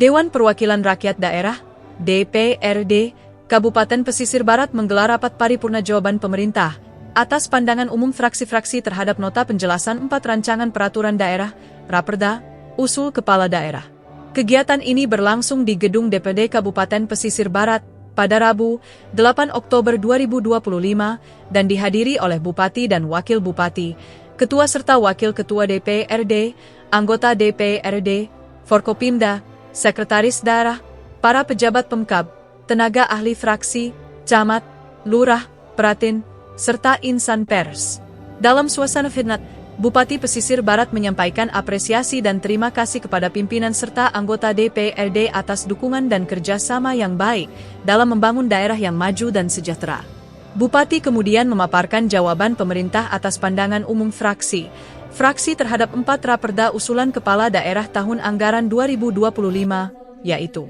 Dewan Perwakilan Rakyat Daerah, DPRD, Kabupaten Pesisir Barat menggelar rapat paripurna jawaban pemerintah atas pandangan umum fraksi-fraksi terhadap nota penjelasan 4 rancangan peraturan daerah, Raperda, usul kepala daerah. Kegiatan ini berlangsung di Gedung DPD Kabupaten Pesisir Barat pada Rabu, 8 Oktober 2025 dan dihadiri oleh Bupati dan Wakil Bupati, Ketua serta Wakil Ketua DPRD, anggota DPRD, Forkopimda, Sekretaris Daerah, para pejabat Pemkab, tenaga ahli fraksi, camat, lurah, pratin, serta insan pers. Dalam suasana khidmat, Bupati Pesisir Barat menyampaikan apresiasi dan terima kasih kepada pimpinan serta anggota DPRD atas dukungan dan kerjasama yang baik dalam membangun daerah yang maju dan sejahtera. Bupati kemudian memaparkan jawaban pemerintah atas pandangan umum fraksi terhadap 4 Raperda usulan Kepala Daerah tahun anggaran 2025, yaitu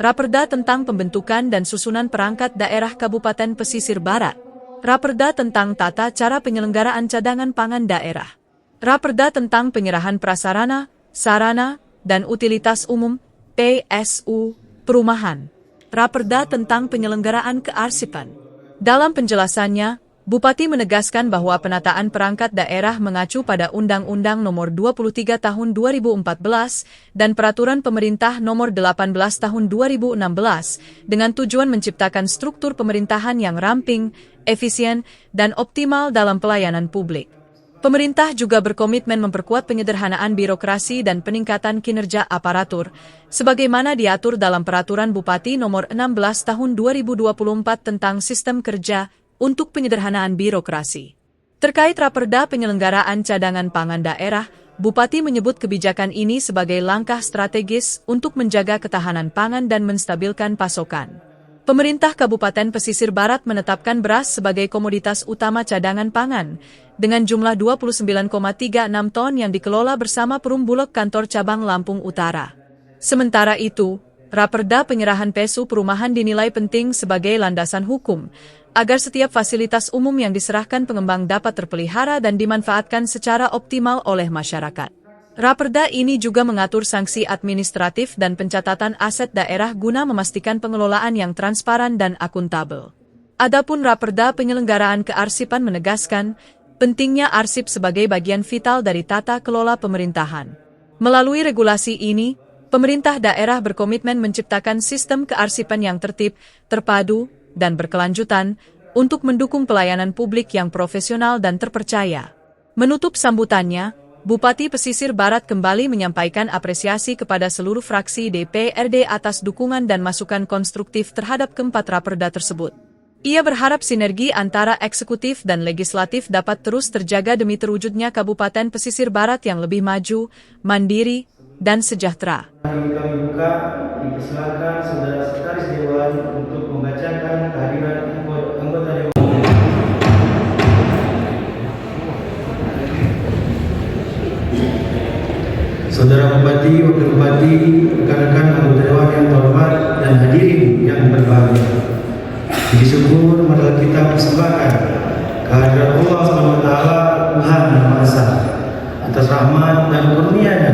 Raperda tentang pembentukan dan susunan perangkat daerah Kabupaten Pesisir Barat, Raperda tentang tata cara penyelenggaraan cadangan pangan daerah, Raperda tentang penyerahan prasarana, sarana, dan utilitas umum, PSU, perumahan, Raperda tentang penyelenggaraan kearsipan. Dalam penjelasannya, Bupati menegaskan bahwa penataan perangkat daerah mengacu pada Undang-Undang Nomor 23 Tahun 2014 dan Peraturan Pemerintah Nomor 18 Tahun 2016 dengan tujuan menciptakan struktur pemerintahan yang ramping, efisien, dan optimal dalam pelayanan publik. Pemerintah juga berkomitmen memperkuat penyederhanaan birokrasi dan peningkatan kinerja aparatur, sebagaimana diatur dalam Peraturan Bupati Nomor 16 Tahun 2024 tentang Sistem Kerja untuk penyederhanaan birokrasi. Terkait Raperda penyelenggaraan cadangan pangan daerah, Bupati menyebut kebijakan ini sebagai langkah strategis untuk menjaga ketahanan pangan dan menstabilkan pasokan. Pemerintah Kabupaten Pesisir Barat menetapkan beras sebagai komoditas utama cadangan pangan, dengan jumlah 29,36 ton yang dikelola bersama Perum Bulog Kantor Cabang Lampung Utara. Sementara itu, Raperda penyerahan PSU perumahan dinilai penting sebagai landasan hukum, agar setiap fasilitas umum yang diserahkan pengembang dapat terpelihara dan dimanfaatkan secara optimal oleh masyarakat. Raperda ini juga mengatur sanksi administratif dan pencatatan aset daerah guna memastikan pengelolaan yang transparan dan akuntabel. Adapun Raperda penyelenggaraan kearsipan menegaskan pentingnya arsip sebagai bagian vital dari tata kelola pemerintahan. Melalui regulasi ini, pemerintah daerah berkomitmen menciptakan sistem kearsipan yang tertib, terpadu, dan berkelanjutan untuk mendukung pelayanan publik yang profesional dan terpercaya. Menutup sambutannya, Bupati Pesisir Barat kembali menyampaikan apresiasi kepada seluruh fraksi DPRD atas dukungan dan masukan konstruktif terhadap keempat Raperda tersebut. Ia berharap sinergi antara eksekutif dan legislatif dapat terus terjaga demi terwujudnya Kabupaten Pesisir Barat yang lebih maju, mandiri, dan sejahtera. Kami buka, dipersilakan Saudara Sekretaris Dewan untuk membacakan kehadiran anggota Dewan. Saudara Bupati, Wakil Bupati, rekan-rekan anggota Dewan yang terhormat dan hadirin yang berbahagia. Puji syukur marilah kita persembahkan kehadiran Allah SWT, Tuhan Yang Maha Esa, atas rahmat dan karunia-Nya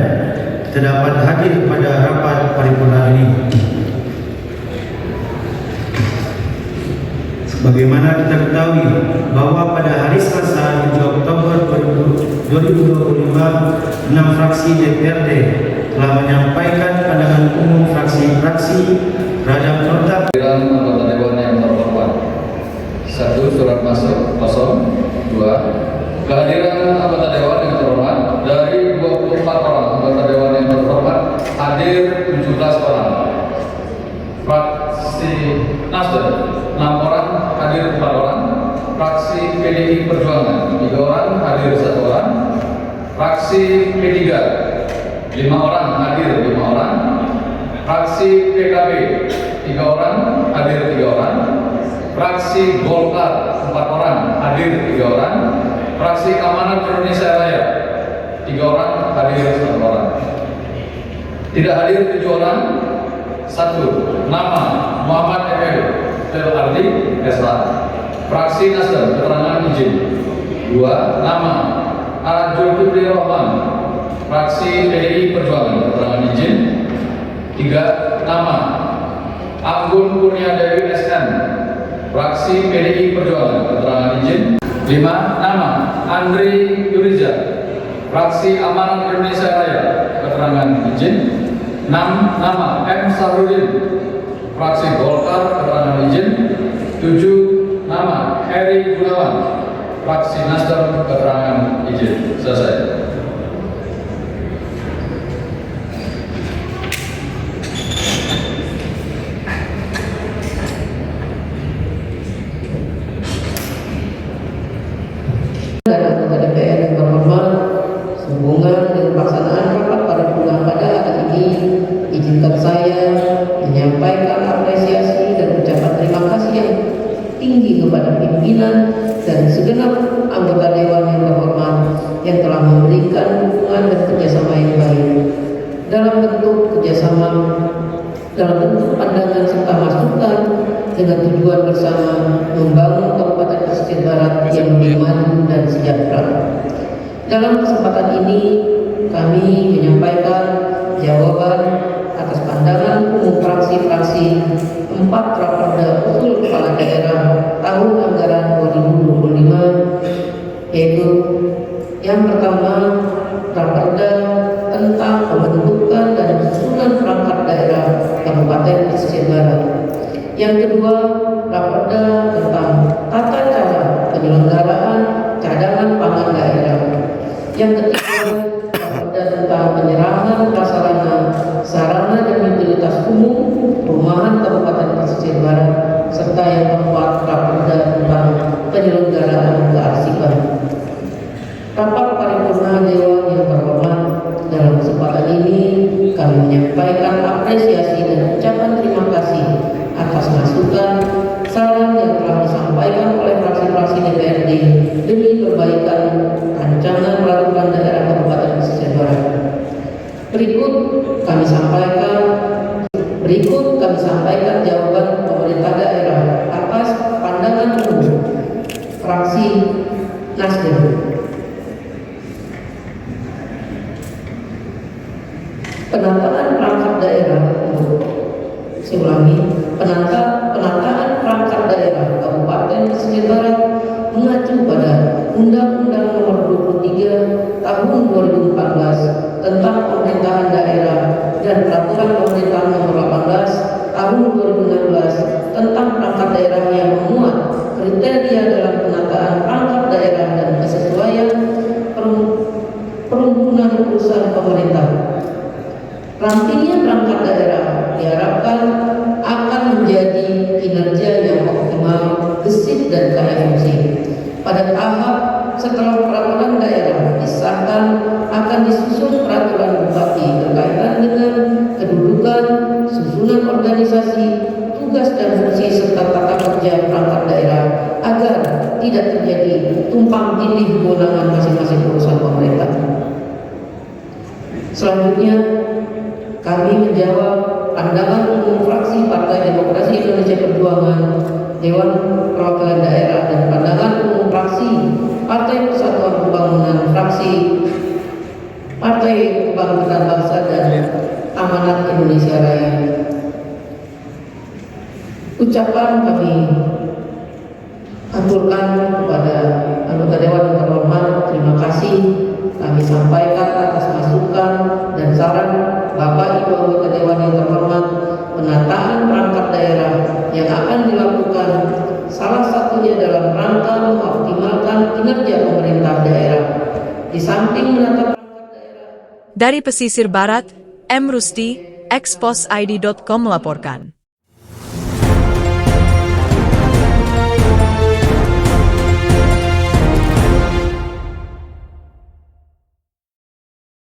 kita dapat hadir pada rapat paripurna ini. Sebagaimana kita ketahui bahwa pada hari Selasa 7 Oktober 2025, 6 fraksi DPRD telah menyampaikan pandangan umum fraksi-fraksi terhadap nota anggota Dewan yang terhormat. 1. Surat masuk kosong. 2. Kehadiran anggota Dewan yang terhormat. Dari 24 orang anggota Dewan yang terhormat, hadir 17 orang. Fraksi Nasdem 6 orang, hadir 4 orang. Fraksi PDI Perjuangan 3 orang, hadir 1 orang. Fraksi P3 5 orang, hadir 5 orang. Fraksi PKB 3 orang, hadir 3 orang. Fraksi Golkar 4 orang, hadir 3 orang. Fraksi Amanat Indonesia Raya 3 orang, hadir 1 orang. Tidak hadir 7 orang. 1. Nama Muhammad Emil Ardi SH, Fraksi Nasdem, keterangan izin. 2. Nama Zulkifli Rohman, Fraksi PDI Perjuangan, keterangan izin. 3 nama Anggun Kurnia Dewi SN, fraksi PDI Perjuangan, keterangan izin. 5 nama Andri Yuriza, fraksi Amanat Indonesia Raya, keterangan izin. 6 nama M. Sahrudin, fraksi Golkar, keterangan izin. 7 nama Heri Gunawan, fraksi Nasdem, keterangan izin. Selesai. Dan anggota DPR yang terhormat, sehubungan dengan pelaksanaan rapat paripurna pada hari ini, izinkan saya menyampaikan apresiasi dan ucapan terima kasih yang tinggi kepada pimpinan dan segenap anggota Dewan yang terhormat yang telah memberikan dukungan dan kerjasama yang baik dalam bentuk pandangan serta masukan dengan tujuan bersama membangun Kabupaten Pesisir Barat yang lebih maju dan sejahtera. Dalam kesempatan ini kami menyampaikan jawaban atas pandangan umum fraksi-fraksi 4 Raperda Usul Kepala Daerah tahun anggaran 2025, yaitu yang pertama Raperda tentang pembentukan dan susunan perangkat daerah Kabupaten Pesisir Barat. Yang kedua, Raperda tentang tata cara penyelenggaraan cadangan pangan daerah. Yang ketiga, Raperda tentang penyerahan prasarana, sarana dan utilitas umum perumahan Kabupaten Pesisir Barat, serta yang keempat, Raperda tentang penyelenggaraan kearsipan. Rapat paripurna Dewan yang terhormat, dalam kesempatan ini kami menyampaikan apresiasi dan ucapan terima kasih atas masukan, saran yang telah disampaikan oleh fraksi-fraksi DPRD demi perbaikan rancangan peraturan daerah Kabupaten Pesisir Barat. Berikut kami sampaikan jawaban pemerintah daerah atas pandangan umum fraksi Nasdem. Penataan perangkat daerah penataan perangkat daerah Kabupaten Pesisir Barat mengacu pada Undang-Undang Nomor 23 Tahun 2014 tentang Pemerintahan Daerah dan Peraturan Pemerintahan Nomor 18 Tahun 2016 tentang perangkat daerah yang memuat kriteria dalam penataan perangkat daerah dan kesesuaian peruntukan urusan pemerintah. Rampingnya perangkat daerah diharapkan akan menjadi kinerja yang optimal, gesit dan kaya fungsi. Pada tahap setelah peraturan daerah disahkan, akan disusun peraturan bupati berkaitan dengan kedudukan, susunan organisasi, tugas dan fungsi serta tata kerja perangkat daerah agar tidak terjadi tumpang tindih kewenangan masing-masing urusan pemerintah. Selanjutnya, kami menjawab pandangan umum fraksi Partai Demokrasi Indonesia Perjuangan, Dewan Perwakilan Daerah, dan pandangan umum fraksi Partai Persatuan Pembangunan, fraksi Partai Kebangkitan Bangsa dan Amanat Indonesia Raya. Ucapan kami aturkan kepada anggota Dewan yang terhormat, terima kasih kami sampaikan atas masukan dan saran Bapak Ibu anggota Dewan yang terhormat. Penataan perangkat daerah yang akan dilakukan salah satunya dalam rangka mengoptimalkan kinerja pemerintah daerah. Di samping menata perangkat daerah. Dari Pesisir Barat, M. Rusti, Exposid.com melaporkan.